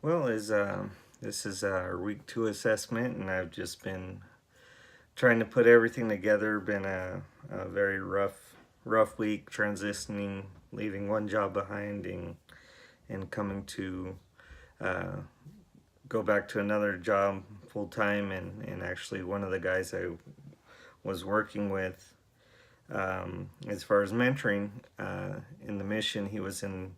Well, this is our week 2 assessment, and I've just been trying to put everything together. Been a very rough week, transitioning, leaving one job behind, and coming to uh, go back to another job full time. And actually, one of the guys I was working with, as far as mentoring in the mission, he was in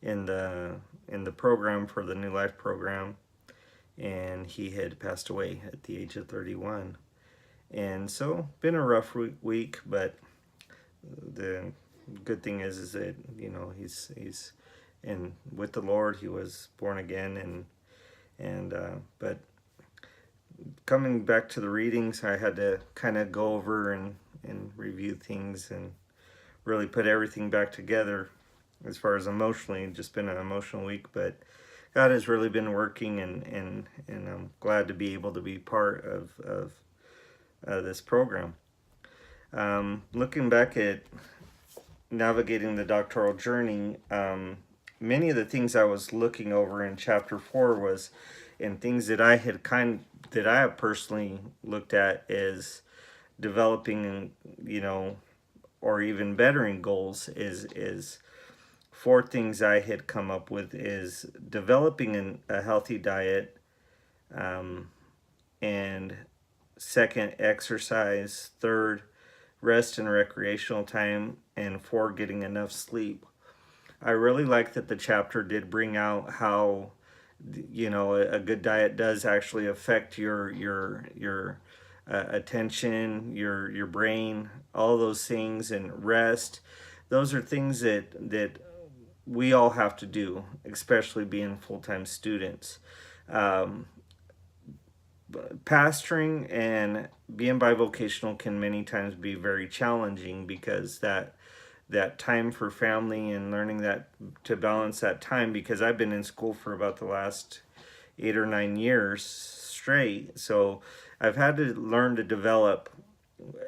the in the program for the New Life program, and he had passed away at the age of 31. And so, been a rough week, but the good thing is that he's in with the Lord. He was born again, and but coming back to the readings, I had to kind of go over and review things and really put everything back together as far as emotionally. Just been an emotional week, but God has really been working, and I'm glad to be able to be part of this program. Looking back at navigating the doctoral journey, many of the things I was looking over in chapter 4 was, and things that I had that I have personally looked at as developing, or even bettering goals is four things I had come up with: is developing a healthy diet, um, and second, exercise, third, rest and recreational time, and four, getting enough sleep. I really like that the chapter did bring out how a good diet does actually affect your attention, your brain, all those things, and rest. Those are things that we all have to do, especially being full-time students. Um, Pastoring and being bivocational can many times be very challenging, because that time for family and learning that to balance that time, because I've been in school for about the last 8 or 9 years straight, so I've had to learn to develop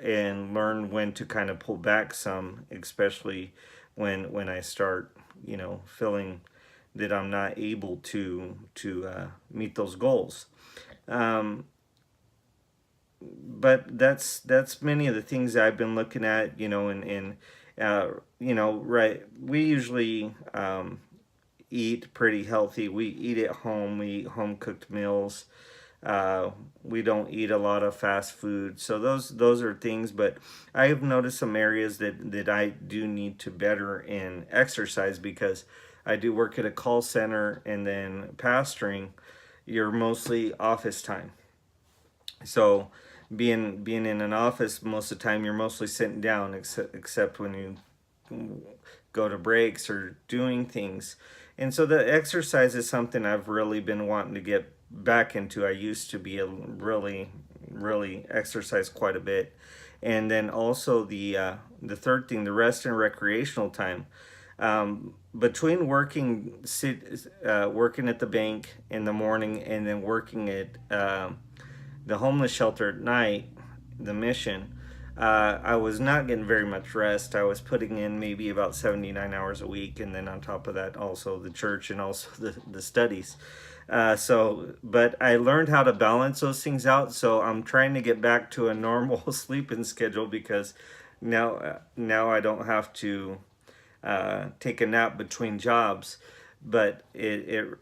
and learn when to kind of pull back some, especially when I start feeling that I'm not able to meet those goals. um, but that's many of the things I've been looking at, right. We usually eat pretty healthy. We eat at home. We eat home cooked meals. We don't eat a lot of fast food. So those are things. But I have noticed some areas that I do need to better in exercise, because I do work at a call center, and then pastoring, you're mostly office time. So being in an office, most of the time you're mostly sitting down, except when you go to breaks or doing things. And so the exercise is something I've really been wanting to get back into. I used to be a really exercise quite a bit. And then also the third thing, the rest and recreational time. Between working at the bank in the morning, and then working at the homeless shelter at night, the mission, I was not getting very much rest. I was putting in maybe about 79 hours a week, and then on top of that, also the church and also the studies. But I learned how to balance those things out. So I'm trying to get back to a normal sleeping schedule, because now I don't have to take a nap between jobs. But it's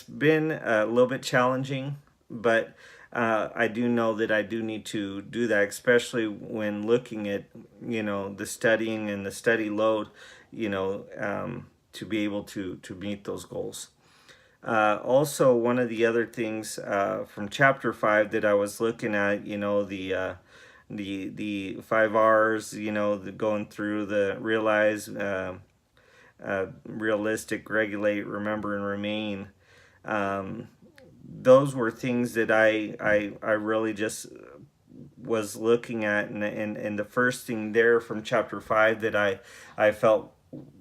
been a little bit challenging, but I do know that I do need to do that, especially when looking at the studying and the study load, to be able to meet those goals. Also, one of the other things from chapter 5 that I was looking at, the 5 R's, going through the realize, realistic, regulate, remember, and remain. Um, those were things that I really just was looking at, and the first thing there from chapter 5 that I felt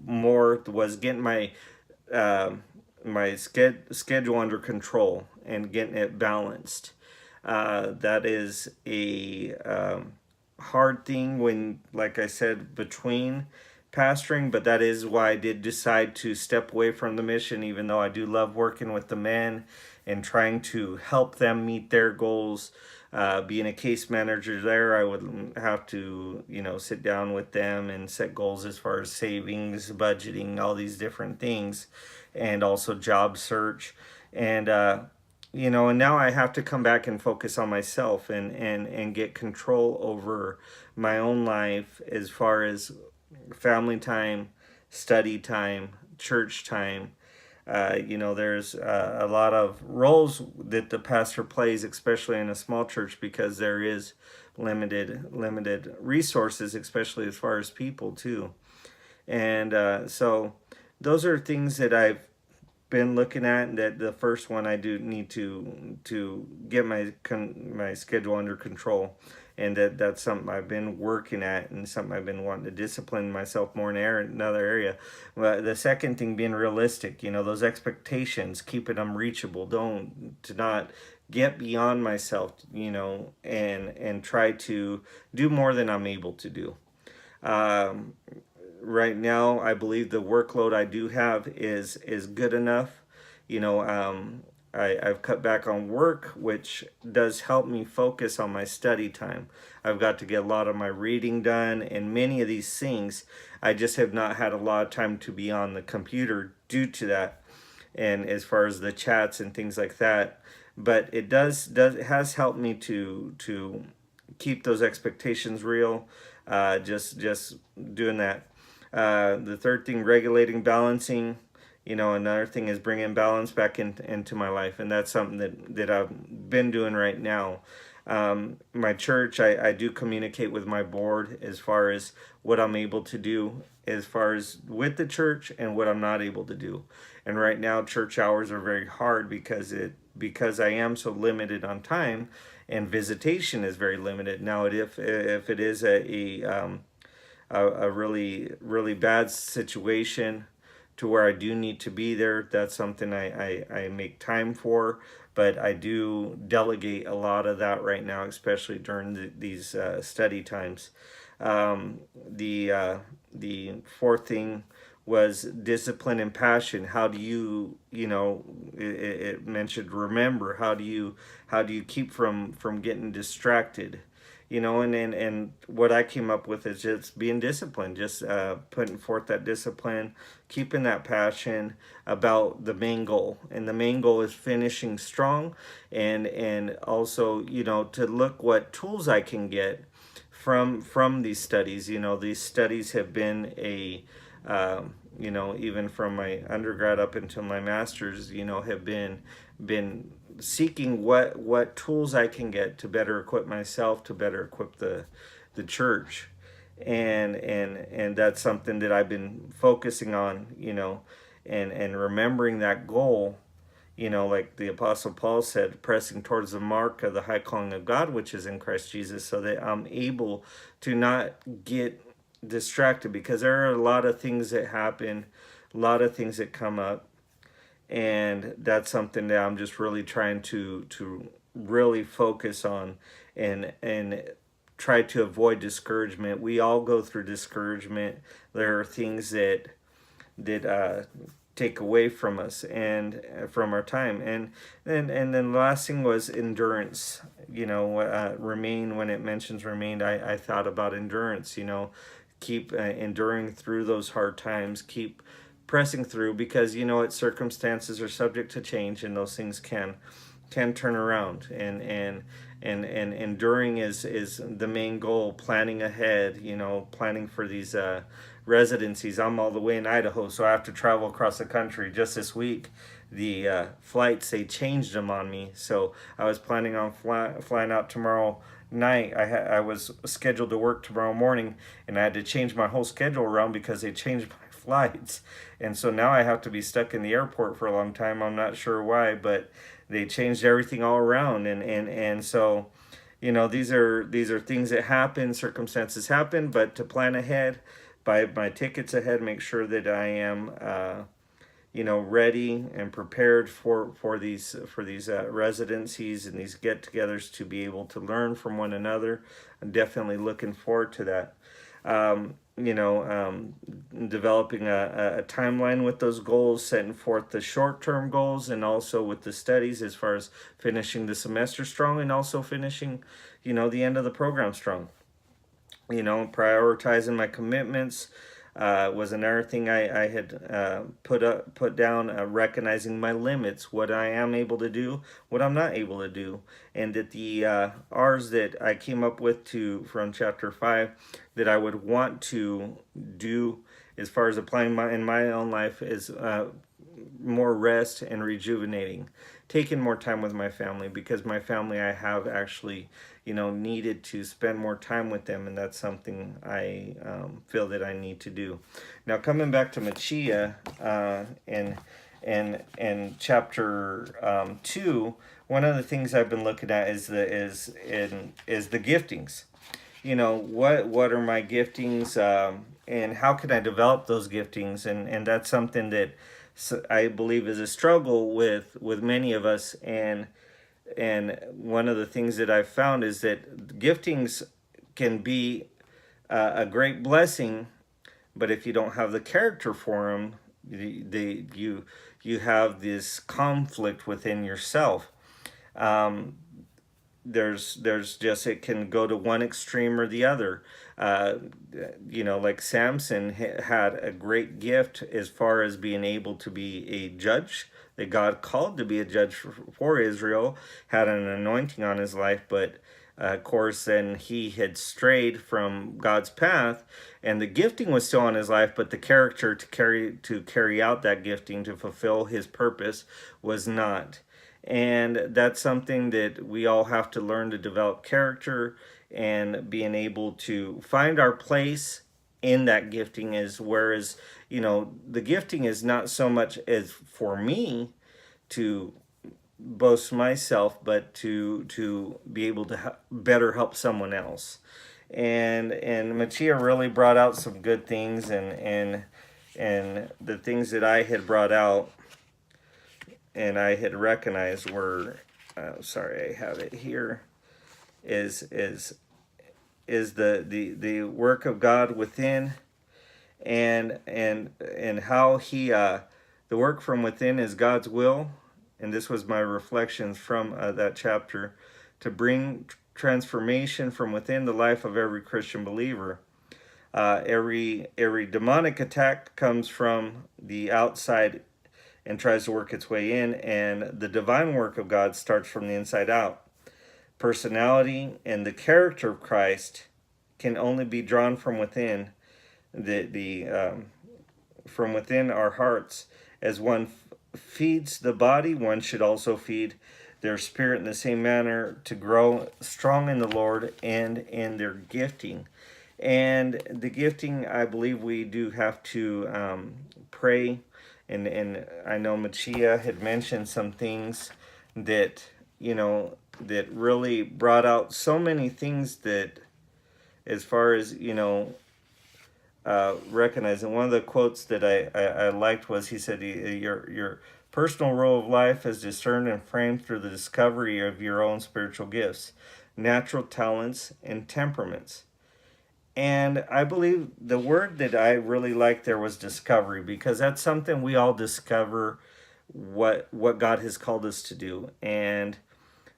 more was getting uh, my schedule under control and getting it balanced. That is a hard thing when, like I said, between pastoring, but that is why I did decide to step away from the mission, even though I do love working with the men and trying to help them meet their goals. Being a case manager there, I would have to, sit down with them and set goals as far as savings, budgeting, all these different things, and also job search. And, and now I have to come back and focus on myself and get control over my own life as far as family time, study time, church time. There's a lot of roles that the pastor plays, especially in a small church, because there is limited resources, especially as far as people too. And so those are things that I've been looking at. That the first one, I do need to get my schedule under control, and that's something I've been working at and something I've been wanting to discipline myself more in another area. But the second thing, being realistic, those expectations, keeping them reachable, to not get beyond myself, and try to do more than I'm able to do. Um, right now, I believe the workload I do have is good enough. I've cut back on work, which does help me focus on my study time. I've got to get a lot of my reading done, and many of these things, I just have not had a lot of time to be on the computer due to that. And as far as the chats and things like that, but it has helped me to keep those expectations real. Just doing that. The third thing, regulating, balancing. Another thing is bringing balance back into my life, and that's something that I've been doing right now. My church, I do communicate with my board as far as what I'm able to do as far as with the church and what I'm not able to do. And right now, church hours are very hard because I am so limited on time, and visitation is very limited. Now, if it is a really bad situation to where I do need to be there, that's something I make time for. But I do delegate a lot of that right now, especially during these study times. The fourth thing was discipline and passion. How do you, it mentioned remember. How do you keep from getting distracted? And what I came up with is just being disciplined, just putting forth that discipline, keeping that passion about the main goal. And the main goal is finishing strong, and also, to look what tools I can get from these studies. These studies have been even from my undergrad up until my master's, have been seeking what tools I can get to better equip myself, to better equip the church. And that's something that I've been focusing on, and remembering that goal, like the Apostle Paul said, pressing towards the mark of the high calling of God, which is in Christ Jesus, so that I'm able to not get distracted, because there are a lot of things that happen, a lot of things that come up. And that's something that I'm just really trying to really focus on, and try to avoid discouragement. We all go through discouragement. There are things that take away from us and from our time. And then the last thing was endurance. Remain, when it mentions remain, I thought about endurance. Keep enduring through those hard times. Keep pressing through, because circumstances are subject to change, and those things can turn around. And enduring is the main goal. Planning ahead, planning for these residencies. I'm all the way in Idaho, so I have to travel across the country. Just this week, the flights, they changed them on me, so I was planning on flying out tomorrow night. I was scheduled to work tomorrow morning, and I had to change my whole schedule around because they changed my flights. And so now I have to be stuck in the airport for a long time. I'm not sure why, but they changed everything all around. And so, these are things that happen, circumstances happen, but to plan ahead, buy my tickets ahead, make sure that I am ready and prepared for these residencies and these get-togethers, to be able to learn from one another. I'm definitely looking forward to that. developing a timeline with those goals, setting forth the short-term goals, and also with the studies as far as finishing the semester strong and also finishing, the end of the program strong. Prioritizing my commitments was another thing I had put down, recognizing my limits, what I am able to do, what I'm not able to do, and that the R's that I came up with from chapter 5 that I would want to do as far as applying in my own life is more rest and rejuvenating, taking more time with my family, because my family, I have actually needed to spend more time with them, and that's something I feel that I need to do. Now, coming back to Machia in chapter 2, one of the things I've been looking at is the giftings. What are my giftings, and how can I develop those giftings? And that's something that I believe is a struggle with many of us. And one of the things that I've found is that giftings can be a great blessing, but if you don't have the character for them, you have this conflict within yourself. There's just, it can go to one extreme or the other. Like Samson had a great gift as far as being able to be a judge, that God called to be a judge for Israel, had an anointing on his life, but of course then he had strayed from God's path, and the gifting was still on his life, but the character to carry out that gifting, to fulfill his purpose, was not. And that's something that we all have to learn, to develop character and being able to find our place in that gifting. Whereas the gifting is not so much as for me to boast myself, but to be able to better help someone else. And Machia really brought out some good things, and the things that I had brought out and I had recognized were, sorry, I have it here, is the work of God within, and how he the work from within is God's will. And this was my reflections from that chapter, to bring transformation from within the life of every Christian believer. Every demonic attack comes from the outside and tries to work its way in, and the divine work of God starts from the inside out. Personality and the character of Christ can only be drawn from within, from within our hearts. As one feeds the body, one should also feed their spirit in the same manner, to grow strong in the Lord and in their gifting. And the gifting, I believe we do have to pray. And I know Machia had mentioned some things that, that really brought out so many things, that as far as, recognizing. One of the quotes that I liked was, he said, your personal role of life is discerned and framed through the discovery of your own spiritual gifts, natural talents, and temperaments. And I believe the word that I really liked there was discovery, because that's something we all discover, what God has called us to do. And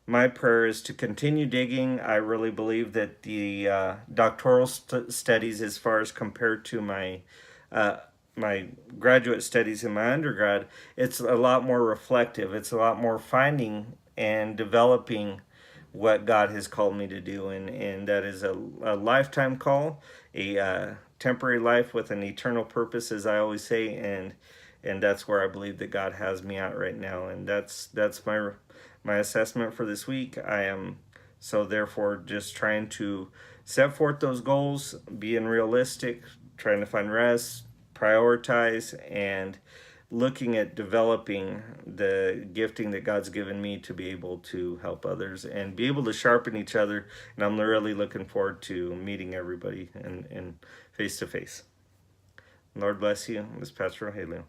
my prayer is to continue digging. I really believe that the doctoral studies, as far as compared to my graduate studies in my undergrad, it's a lot more reflective. It's a lot more finding and developing what God has called me to do, and that is a lifetime call, a temporary life with an eternal purpose, as I always say, and that's where I believe that God has me at right now. And that's my assessment for this week. I am so therefore just trying to set forth those goals, being realistic, trying to find rest, prioritize, and looking at developing the gifting that God's given me to be able to help others and be able to sharpen each other. And I'm really looking forward to meeting everybody and face to face. Lord bless you. This is Pastor O'Haley.